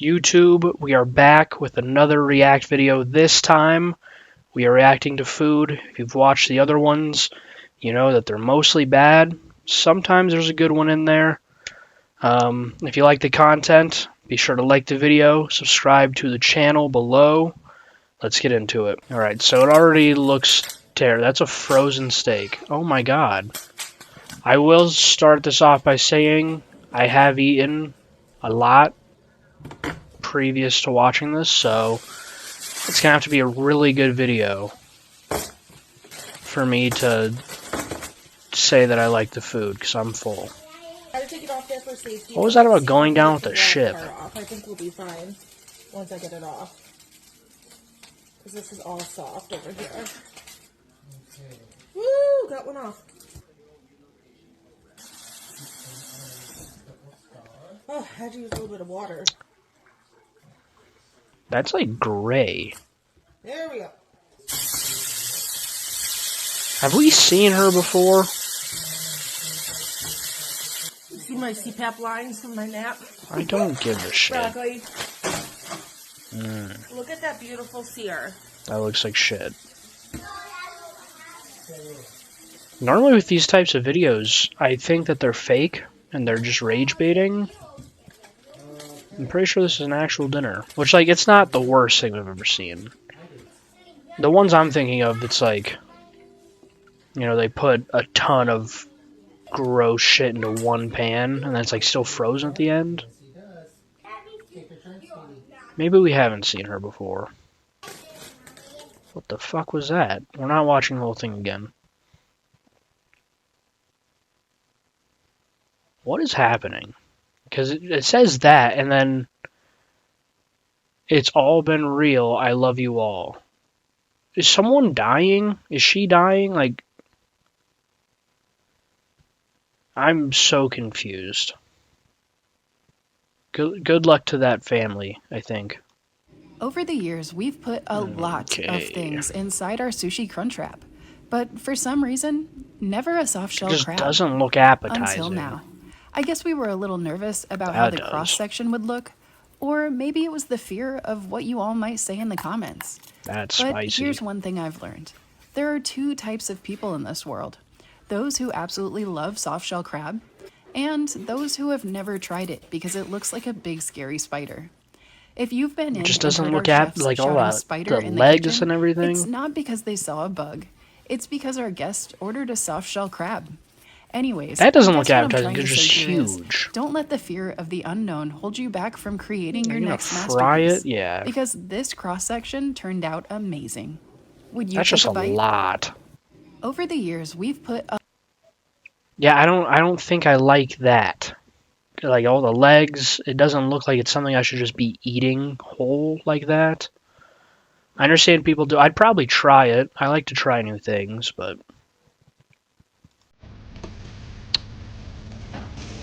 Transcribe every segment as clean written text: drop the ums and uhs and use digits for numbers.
YouTube, we are back with another React video. This time, we are reacting to food. If you've watched the other ones, you know that they're mostly bad. Sometimes there's a good one in there. If you like the content, be sure to like the video, subscribe to the channel below. Let's get into it. Alright, so it already looks terrible. That's a frozen steak. Oh my god. I will start this off by saying I have eaten a lot previous to watching this, so it's gonna have to be a really good video for me to say that I like the food, because I'm full. What was that about going down with the ship? I think we'll be fine once I get it off. Because this is all soft over here. Okay. Woo! Got one off. Oh, I had to use a little bit of water. That's like gray. There we go. Have we seen her before? You see my CPAP lines from my nap? I don't give a shit. Broccoli. Look at that beautiful sear. That looks like shit. Normally with these types of videos, I think that they're fake and they're just rage baiting. I'm pretty sure this is an actual dinner. Which, like, it's not the worst thing I've ever seen. The ones I'm thinking of, it's like, you know, they put a ton of gross shit into one pan, and then it's, like, still frozen at the end. Maybe we haven't seen her before. What the fuck was that? We're not watching the whole thing again. What is happening? Because it says that, and then it's all been real, I love you all. Is someone dying? Is she dying? Like, I'm so confused. Good luck to that family, I think. Over the years, we've put a lot of things inside our sushi Crunchwrap, but for some reason, never a soft shell Just crab. doesn't look appetizing. Until now. I guess we were a little nervous about how the cross-section would look, or maybe it was the fear of what you all might say in the comments. That's but spicy. Here's one thing I've learned. There are two types of people in this world. Those who absolutely love soft-shell crab, and those who have never tried it because it looks like a big scary spider. If you've been in, it just doesn't look like all that, spider the legs kitchen, and everything. It's not because they saw a bug. It's because our guest ordered a soft-shell crab. Anyways, that doesn't look appetizing. It's just huge. Don't let the fear of the unknown hold you back from creating your next masterpiece. Fry it, yeah. Because this cross-section turned out amazing. Would you? That's just a lot. Over the years, we've put. Yeah, I don't think I like that. Like all the legs, it doesn't look like it's something I should just be eating whole like that. I understand people do. I'd probably try it. I like to try new things, but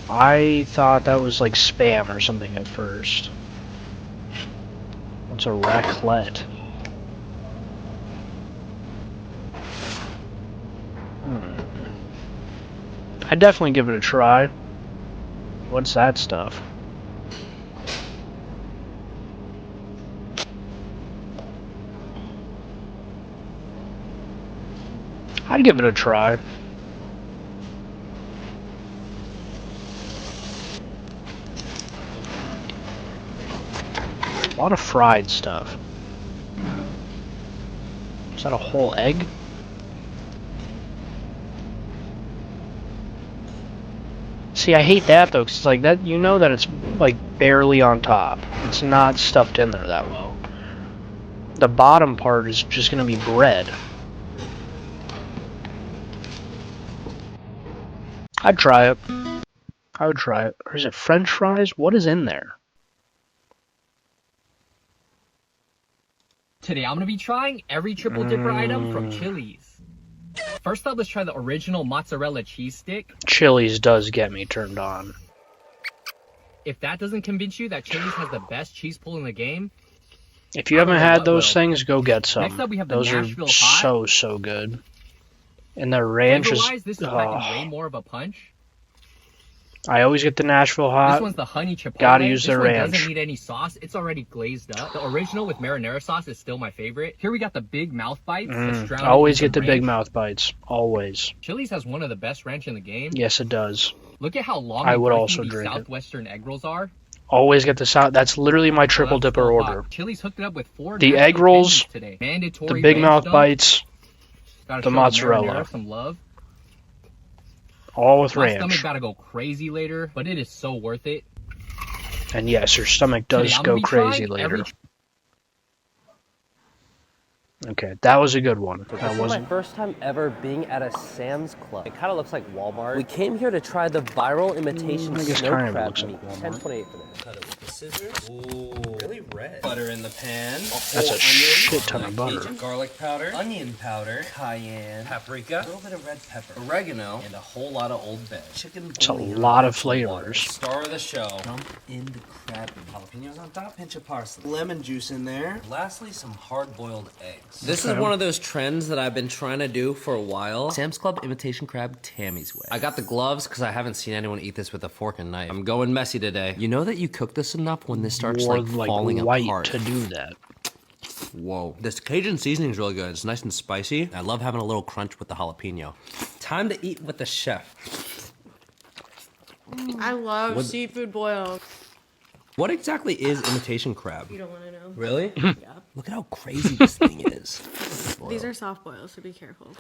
I thought that was like spam or something at first. What's a raclette? I'd definitely give it a try. What's that stuff? I'd give it a try. A lot of fried stuff. Is that a whole egg? See, I hate that though, 'cause it's like that. You know that it's like barely on top. It's not stuffed in there that well. The bottom part is just gonna be bread. I'd try it. I would try it. Or is it French fries? What is in there? Today I'm going to be trying every triple dipper item from Chili's. First up, let's try the original mozzarella cheese stick. Chili's does get me turned on. If that doesn't convince you that Chili's has the best cheese pull in the game, if you haven't had those things, go get some. Next up, we have the those Nashville are Hot. so good. And their ranch is this is packing way more of a punch. I always get the Nashville This hot. one's the honey chipotle. Gotta use this their one ranch. doesn't need any sauce. It's already glazed up. The original with marinara sauce is still my favorite. Here we got the big mouth bites. that's drowned in Always some get the big ranch. mouth bites. Always. Chili's has one of the best ranch in the game. Yes, it does. Look at how long I and would crispy also these drink it. Southwestern egg rolls are. Always get the south. That's literally my triple Oh, that's dipper so order. hot. Chili's hooked it up with 4 The national egg rolls, candies today. Mandatory The big ranch mouth dunk. bites, Gotta the show mozzarella. marinara some love. all with My stomach ranch. gotta go crazy later, but it is so worth it. And yes, your stomach does Today, I'm go gonna be crazy trying later. every Okay, that was a good one. This That is my wasn't. first time ever being at a Sam's Club. It kind of looks like Walmart. We came here to try the viral imitation I guess snow kind of crab looks like meat. Walmart. $10.28 for this. Cut it with the scissors. Ooh, really red. Butter in the pan. That's a shit ton of butter. Cajun garlic powder, onion powder, cayenne, paprika, a little bit of red pepper, oregano, and a whole lot of Old Bay. Chicken It's a bouillon lot of with some water. flavors. Star of the show. Dump in the crab meat. Jalapenos on top, pinch of parsley. Lemon juice in there. Lastly, some hard-boiled eggs. This is one of those trends that I've been trying to do for a while. Sam's Club imitation crab Tammy's way. I got the gloves because I haven't seen anyone eat this with a fork and knife. I'm going messy today. You know that you cook this enough when this starts More like falling white apart. to do that. Whoa. This Cajun seasoning is really good. It's nice and spicy. I love having a little crunch with the jalapeno. Time to eat with the chef. I love seafood boil. What exactly is imitation crab? You don't want to know. Really? Yeah. Look at how crazy this thing is. These are soft boils, so be careful.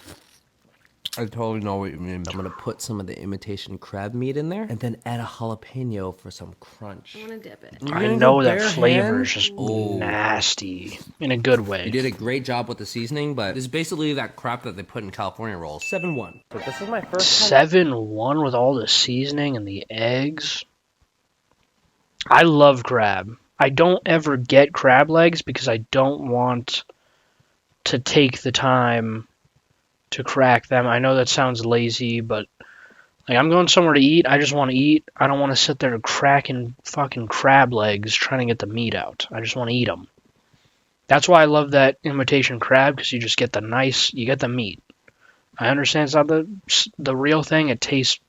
I totally know what you mean. I'm gonna put some of the imitation crab meat in there and then add a jalapeno for some crunch. I want to dip it. I know that flavor is just nasty in a good You way. did a great job with the seasoning, but this is basically that crap that they put in California rolls. 7-1. So this is my first time. 7-1 with all the seasoning and the eggs. I love crab. I don't ever get crab legs because I don't want to take the time to crack them. I know that sounds lazy, but like I'm going somewhere to eat. I just want to eat. I don't want to sit there cracking fucking crab legs trying to get the meat out. I just want to eat them. That's why I love that imitation crab, because you just get you get the meat. I understand it's not the real thing. It tastes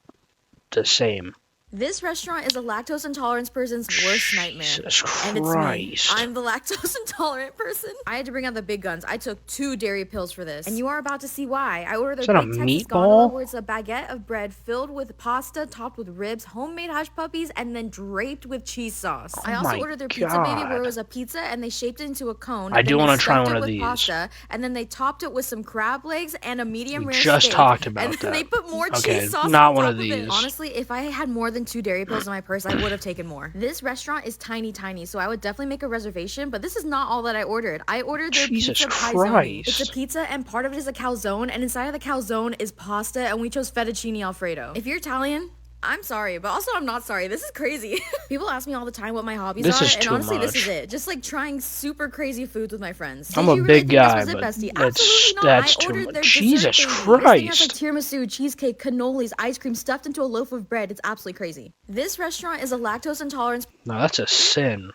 the same. This restaurant is a lactose intolerance person's worst nightmare. Jesus And it's me. Christ. I'm the lactose intolerant person. I had to bring out the big guns. I took 2 dairy pills for this. And you are about to see why. I ordered Is their that a big Texas meatball? gondola, where it's a baguette of bread filled with pasta, topped with ribs, homemade hush puppies, and then draped with cheese sauce. I also my ordered their pizza baby, where God. it was a pizza and they shaped it into a cone. I do want wanna to try one of with these. Pasta, and then they topped it with some crab legs and a medium We rare just steak. talked about and then that. they put more Okay, cheese sauce not on one top of it. these. Honestly, if I had more than 2 dairy pills in my purse, I would have taken more. This restaurant is tiny, so I would definitely make a reservation, but this is not all that I ordered. I ordered their Jesus pizza Christ. Pizzoni. It's a pizza, and part of it is a calzone, and inside of the calzone is pasta, and we chose fettuccine alfredo. If you're Italian, I'm sorry, but also I'm not sorry. This is crazy. People ask me all the time what my hobbies This are, is and too honestly, this much. is it. Just like trying super crazy foods with my friends. I'm Did a you really big think guy, this was it, but bestie? that's Absolutely not. I too ordered much. their Jesus dessert baby. This thing has like Christ. tiramisu, cheesecake, cannolis, ice cream stuffed into a loaf of bread. It's absolutely crazy. This restaurant is a lactose intolerance. No, that's a sin.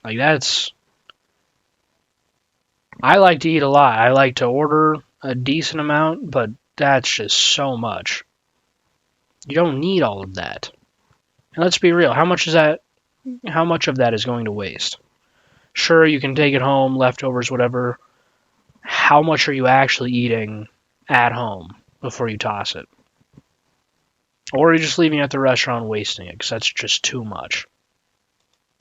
Like, that's... I like to eat a lot. I like to order a decent amount, but that's just so much. You don't need all of that. And let's be real, how much of that is going to waste? Sure, you can take it home, leftovers, whatever. How much are you actually eating at home before you toss it? Or are you just leaving it at the restaurant and wasting it, because that's just too much.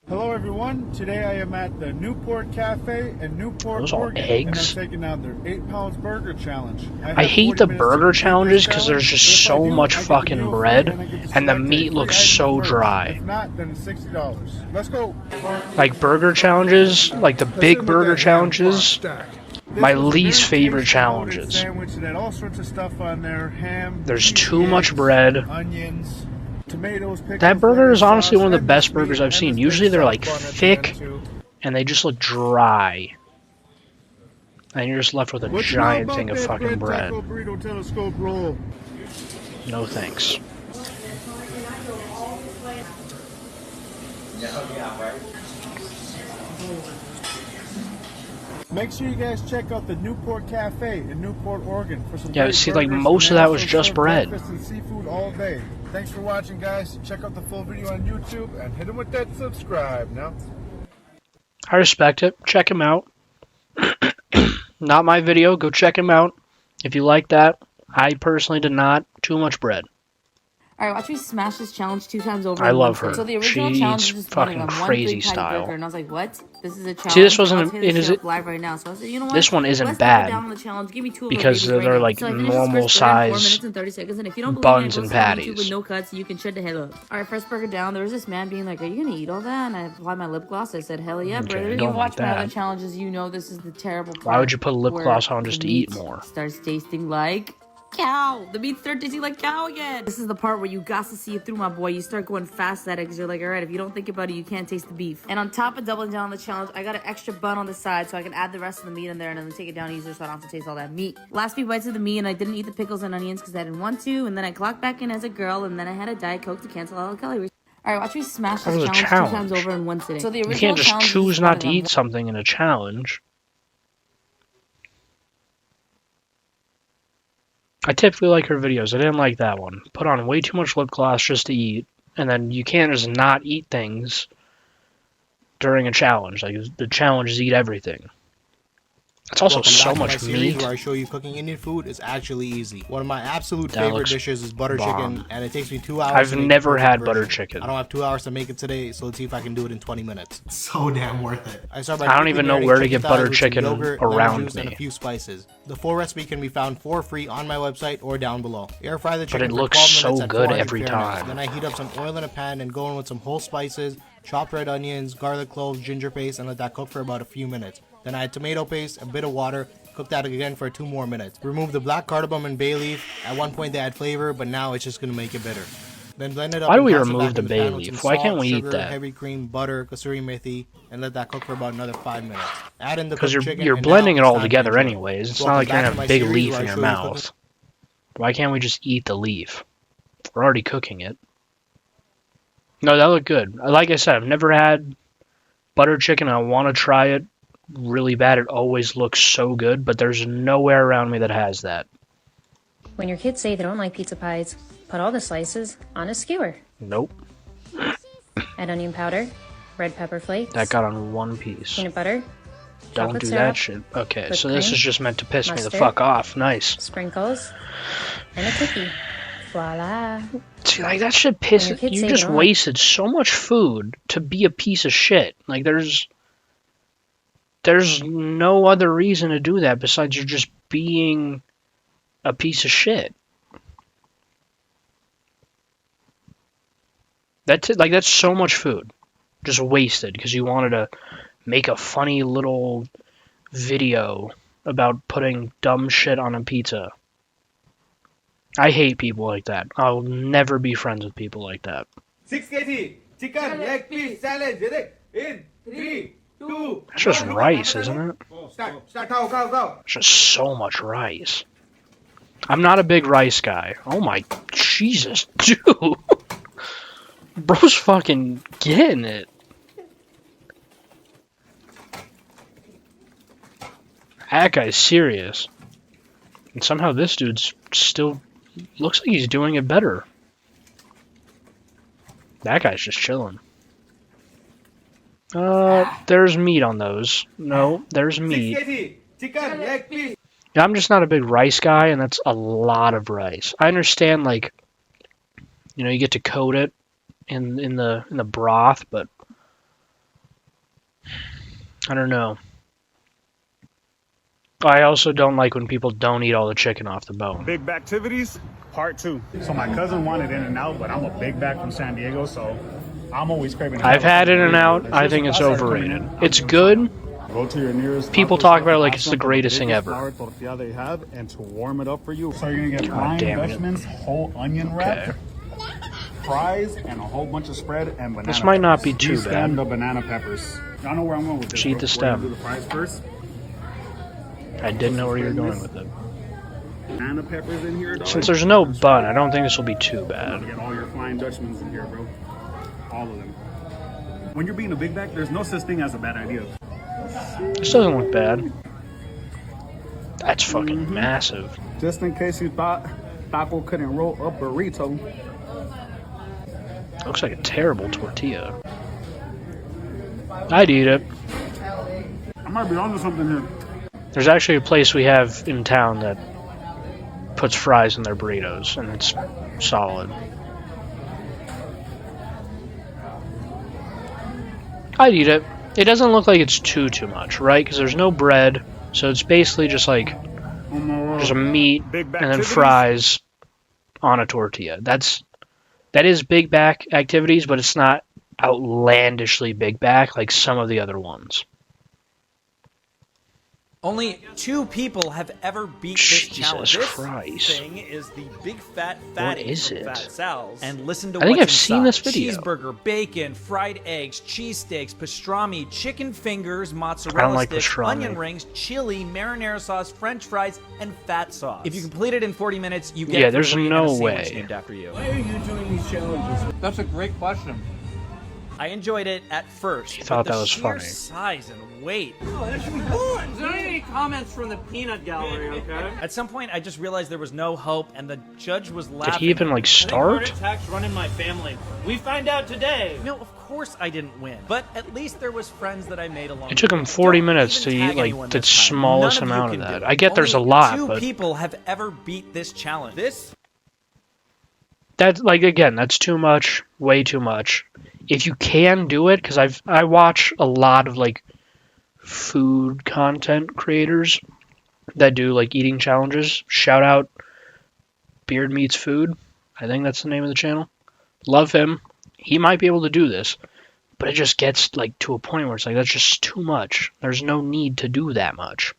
Hello everyone, today I am at the Newport Cafe in Newport, Those are Oregon, eggs? and I'm taking down their 8 pounds burger challenge. I hate the burger challenges because there's just so much fucking bread, and the meat looks so dry. If not, then it's $60. Let's go. Like burger challenges, like the big burger challenges, my least favorite challenges. Sandwich that had all sorts of stuff on there, ham, There's cheese, too much eggs, bread. onions, tomatoes, pickles, That burger is lettuce, honestly sauce, one of the and best this burgers meat, I've seen. and this Usually big they're soft like bun at the thick, end, too. and they just look dry. And you're just left with a What you know giant about thing of that fucking bread. Taco burrito telescope roll? No thanks. Make sure you guys check out the Newport Cafe in Newport, Oregon for some Yeah, great see, like, burgers, most of and they that was also just serve bread. breakfast and seafood all day. Thanks for watching, guys. Check out the full video on YouTube and hit them with that subscribe now. I respect it. Check him out. Not my video. Go check him out. If you like that, I personally did not. Too much bread. Alright, watch me smash this challenge 2 times over. I in love one her. sit. So the original She challenge eats is just one of fucking them, one crazy big patty style. burger, and I was like, what? This is a challenge. See, this wasn't- I'll take it is- up live right now. So I said, you know what? This one isn't Let's bad, double down on the challenge. Give me 2 of because those babies they're right now. like So I finished this normal first burger in 4 size minutes and 30 seconds, and if you don't believe buns me, and go see on YouTube patties. with no cuts, you can shut the hell up. Alright, first burger down. There was this man being like, are you gonna eat all that? And I applied my lip gloss. I said, hell yeah, Okay, brother. I You don't watch like my that. other challenges, you know this is the terrible part. Why would you put a lip where gloss on just the to eat meat more? starts tasting like cow. The meat starts tasting like cow again. This is the part where you got to see it through, my boy. You start going fast at it because you're like, all right, if you don't think about it, you can't taste the beef. And on top of doubling down on the challenge, I got an extra bun on the side so I can add the rest of the meat in there and then take it down easier so I don't have to taste all that meat. Last few bites of the meat, and I didn't eat the pickles and onions because I didn't want to. And then I clocked back in as a girl, and then I had a Diet Coke to cancel all the calories. Alright, watch me smash That this was a challenge 2 challenge. times over in one sitting. So the You original can't just challenge is choose one not of to them. eat something in a challenge. I typically like her videos. I didn't like that one. Put on way too much lip gloss just to eat, and then you can't just not eat things during a challenge. Like, the challenge is eat everything. It's also Welcome so back to much my series meat. where I show you cooking Indian food is actually easy. One of my absolute That favorite looks dishes is butter bomb. chicken, and it takes me 2 hours. I've to make never the perfect had butter version. chicken. I don't have 2 hours to make it today, so let's see if I can do it in 20 minutes. It's so damn worth it. I start by I don't even know pre-marinating where to chicken get thighs butter with some chicken yogurt, lemon around juice, and me. a few spices. The full recipe can be found for free on my website or down below. Air fry the chicken it for looks 12 so minutes at good 400 every Fahrenheit. time. Then I heat up some oil in a pan and go in with some whole spices, chopped red onions, garlic cloves, ginger paste, and let that cook for about a few minutes. Then I add tomato paste, a bit of water, cook that again for 2 more minutes. Remove the black cardamom and bay leaf. At one point they add flavor, but now it's just going to make it bitter. Then blend it up. Why do and we toss it remove back the in bay pan with leaf? some Why salt, can't we eat sugar, that? heavy cream, butter, kasuri methi, and let that cook for about another 5 minutes. Add in the Because cooked chicken, you're and blending now it it's all time to together enjoy. anyways. It's Welcome not like you're back gonna to my have a big series leaf where in I your show you cooking. mouth. Why can't we just eat the leaf? We're already cooking it. No, that looked good. Like I said, I've never had butter chicken. I want to try it really bad. It always looks so good, but there's nowhere around me that has that. When your kids say they don't like pizza pies, put all the slices on a skewer. Nope. Add onion powder, red pepper flakes, That got on one piece. peanut butter, Don't chocolate do syrup, that shit. Okay, whipped so this cream, is just meant to piss me the mustard, fuck off. Nice. sprinkles, and a cookie. Voila. See, like, that shit When your pisses. kids You say just they don't like- wasted so much food to be a piece of shit. Like, there's no other reason to do that besides you're just being a piece of shit. That's it. Like, that's so much food just wasted because you wanted to make a funny little video about putting dumb shit on a pizza. I hate people like that. I'll never be friends with people like that. 6 kg chicken leg piece challenge. In 3, 2. It's just rice, isn't it? Start. Go. It's just so much rice. I'm not a big rice guy. Oh my Jesus, dude. Bro's fucking getting it. That guy's serious. And somehow this dude's still looks like he's doing it better. That guy's just chilling. There's meat on those. No, there's 6 meat. kg chicken leg piece. Yeah, I'm just not a big rice guy, and that's a lot of rice. I understand, like, you know, you get to coat it in the broth, but I don't know. I also don't like when people don't eat all the chicken off the bone. Big Back Activities, part 2. So my cousin wanted In-N-Out, but I'm a Big Back from San Diego, so I'm always craving. I've had In-N-Out. I think it's overrated. It's good. Go to your nearest People taco talk about it like it's ask the them for greatest thing biggest ever. flour tortilla they have, and to warm it up for you. So you're gonna get God brine damn it. Dutchman's whole onion wrap, fries, and a whole bunch of spread and banana. This might not be peppers. too You stem bad. the banana peppers. Y'all know where I'm going with this. Just eat bro. the We're stem. gonna do the fries first. I didn't know where you were going with it. Banana peppers in here. Dog. Since there's no bun, I don't think this will be too You bad. get all your flying Dutchmans in here, bro. All of them. When you're being a Big Back, there's no such thing as a bad idea. This doesn't look bad. That's fucking massive. Just in case you thought Taco couldn't roll a burrito. Looks like a terrible tortilla. I'd eat it. I might be onto something here. There's actually a place we have in town that puts fries in their burritos, and it's solid. I'd eat it. It doesn't look like it's too much, right? Because there's no bread, so it's basically just like there's a meat and then fries on a tortilla. That is big back activities, but it's not outlandishly big back like some of the other ones. Only 2 people have ever beat this challenge. Jesus Christ. This thing is the Big Fat Fatty What is from it? Fat Sal's. And listen to I think what's I've seen inside. this video. Cheeseburger, bacon, fried eggs, cheesesteaks, pastrami, chicken fingers, I mozzarella don't like sticks, pastrami. onion rings, chili, marinara sauce, french fries, and fat sauce. If you complete it in 40 minutes, you get it for there's free no and a sandwich way. named after you. Why are you doing these challenges? That's a great question. I enjoyed it at first. You thought but the that was sheer funny. size and weight. Oh, that should be fun. Is there any comments from the peanut gallery, okay? At some point, I just realized there was no hope, and the judge was laughing. Did he even like start? attacks run in my family. We find out today. No, of course I didn't win. But at least there was friends that I made along. It took him 40 minutes to eat like the smallest amount of that. I get there's a lot, Only 2 but people have ever beat this challenge. This that's like again, that's too much, way too much. If you can do it, because I watch a lot of like food content creators that do like eating challenges. Shout out Beard Meats Food. I think that's the name of the channel. Love him. He might be able to do this, but it just gets like to a point where it's like that's just too much. There's no need to do that much.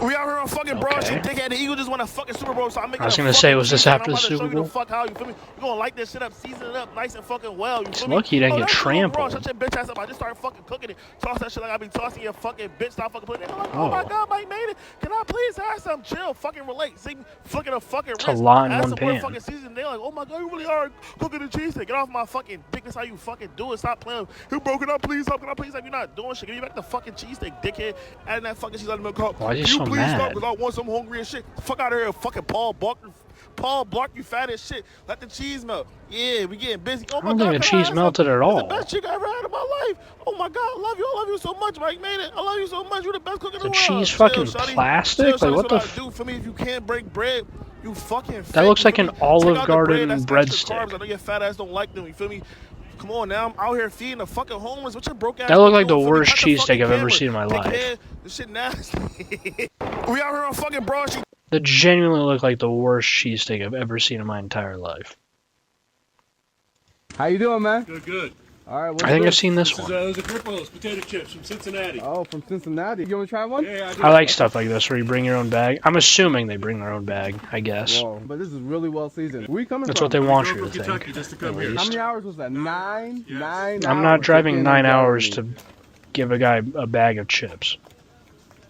We out here on fucking Broad Street, dickhead. The Eagles just won a fucking Super Bowl, so I'm making I was gonna say, was this after the Super Bowl? Fuck how, you feel me? We're gonna light this shit up, season it up nice and fucking well. You feel me? Look, he didn't get that's cool, bro. trampled. Shut your bitch ass up. I just started fucking cooking it. Toss that shit like I be tossing your fucking bitch. Stop fucking putting it. I'm like, oh my god, Mike made it. Can I please have some chill? Fucking relate. See me flicking a fucking It's wrist. a lot in Add one some more pan. fucking season. They're like, oh my god, you really are cooking the cheese steak. Get off my fucking dick. That's how you fucking do it. Stop playing. You broke it up, please. Can I please have? You're not doing shit. Give me back the fucking cheese steak, dickhead. Adding that fucking cheese out of the milk cup. Why is he You so please mad? stop, because I want some hungry as shit. Fuck out of here, fucking Paul Blart, you fat as shit. Let the cheese melt. Yeah, we getting busy. Oh I my don't god, think the can I cheese have melted some? at It's all. the best chick I ever had in my life. Oh my god, I love you. I love you so much, Mike made it. I love you so much. You're the best cook in the The world. cheese Chill, fucking shawty. plastic? Chill, Like, what shawty, the so do for me if you can't break bread. You fucking fat, That looks you like feel an me? Olive Take out the Garden bread, that's extra breadstick. carbs. I know your fat ass don't like them. You feel me? Come on now, I'm out here feeding the fucking homeless. What your broke ass? That looked like the doing for me? worst Cut the cheesesteak fucking I've ever camera. seen in my life. Dickhead. This shit nasty. We out here on fucking Broad Street. That genuinely looked like the worst cheesesteak I've ever seen in my entire life. How you doing, man? Good, good. All right. I think I've seen this This one. is the Cripples potato chips from Cincinnati. Oh, from Cincinnati. You want to try one? Yeah, I like stuff like this where you bring your own bag. I'm assuming they bring their own bag, I guess. Whoa, but this is really well seasoned. Where you coming That's from? what they want you From to Kentucky think. just to At come here. How least. many hours was that? Nine I'm hours not to driving get in 9 the hours gallery. to give a guy a bag of chips.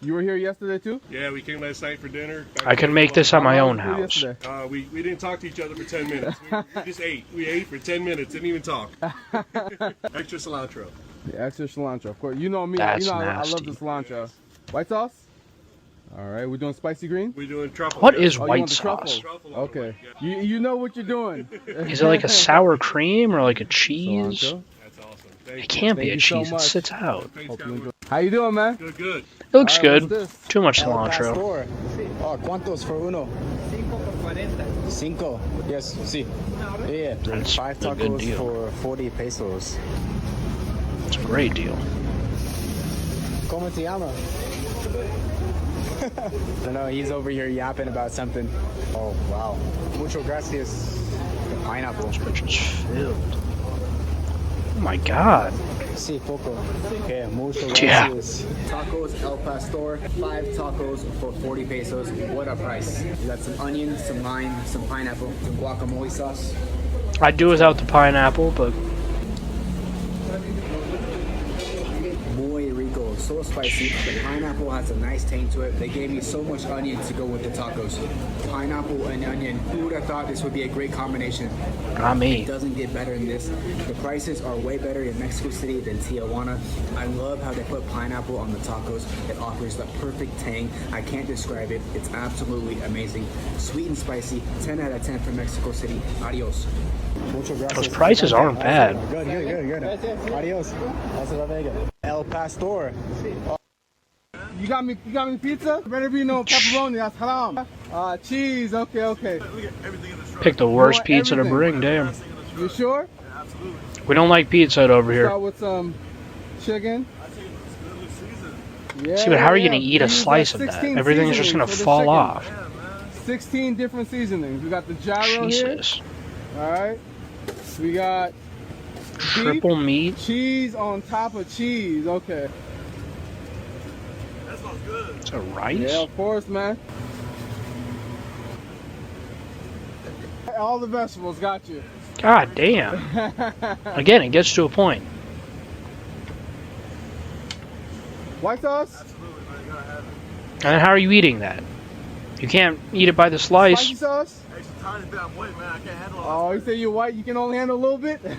You were here yesterday too? Yeah, we came last night for dinner. I can make this at my own How long house. was you yesterday? We didn't talk to each other for 10 minutes. We just ate. We ate for 10 minutes. Didn't even talk. Extra cilantro. Yeah, extra cilantro, of course. You know me. That's you know I love nasty. the cilantro. White sauce? All right, we're doing spicy green? We're doing truffle. What yeah. is Oh, you white want the sauce? truffle? Okay. You know what you're doing. Is it like a sour cream or like a cheese? Cilantro. That's awesome. It Thank you. can't be Thank a you so cheese. It much. sits out. Thanks, Hope you guys. enjoy. How you doing, man? Good, good. It looks All right, good. what's this? Too much cilantro. Oh, ¿cuántos for uno? 5. Yes, sí. Yeah. That's 5 a good tacos deal. for 40 pesos. It's a great deal. ¿Cómo te llama? I don't know, he's over here yapping about something. Oh, wow. Mucho gracias. The pineapple. This bitch is filled. Oh my god. Sí, poco. Okay, mucho Yeah. gracias. Tacos El Pastor, 5 tacos for 40 pesos. What a price. You got some onions, some lime, some pineapple, some guacamole sauce. I'd do without the pineapple, but Muy ricos. was so spicy. The pineapple has a nice tang to it. They gave me so much onion to go with the tacos. Pineapple and onion. Who would have thought this would be a great combination? Not me. It doesn't get better than this. The prices are way better in Mexico City than Tijuana. I love how they put pineapple on the tacos. It offers the perfect tang. I can't describe it. It's absolutely amazing. Sweet and spicy. 10 out of 10 for Mexico City. Adios. Those prices aren't bad. Good. Adios. Hasta la Vega. El Pastor. You got me pizza? Better be no pepperoni, that's haram. Cheese, okay. Pick the worst pizza to bring, damn. You sure? We don't like pizza over here. Start with some chicken. See, but how are you going to eat a slice of that? Everything's just going to fall off. 16 different seasonings. We got the gyro Jesus. here. Alright. We got triple meat. Cheese on top of cheese. Okay. That smells good. Is that rice? Yeah, of course, man. All the vegetables, got you. God damn. Again, it gets to a point. White sauce? Absolutely, man. You gotta have it. And how are you eating that? You can't eat it by the slice. Spicy sauce? Hey, it's a tiny bit. I'm white, man. I can't handle it. Oh, you say you're white, you can only handle a little bit? A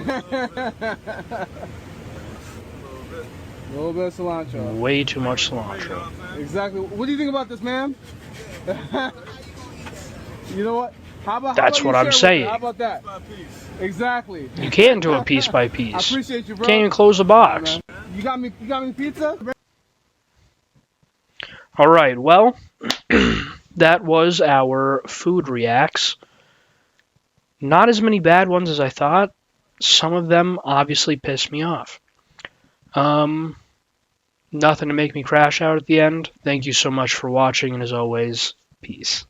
little bit of cilantro. Way too much cilantro. Exactly. What do you think about this, ma'am? You know what? That's what I'm saying. How about that? Exactly. You can't do it piece by piece. I appreciate you, bro. Can't even close the box. You got me pizza? All right, well, that was our food reacts. Not as many bad ones as I thought. Some of them obviously pissed me off. Nothing to make me crash out at the end. Thank you so much for watching, and as always, peace.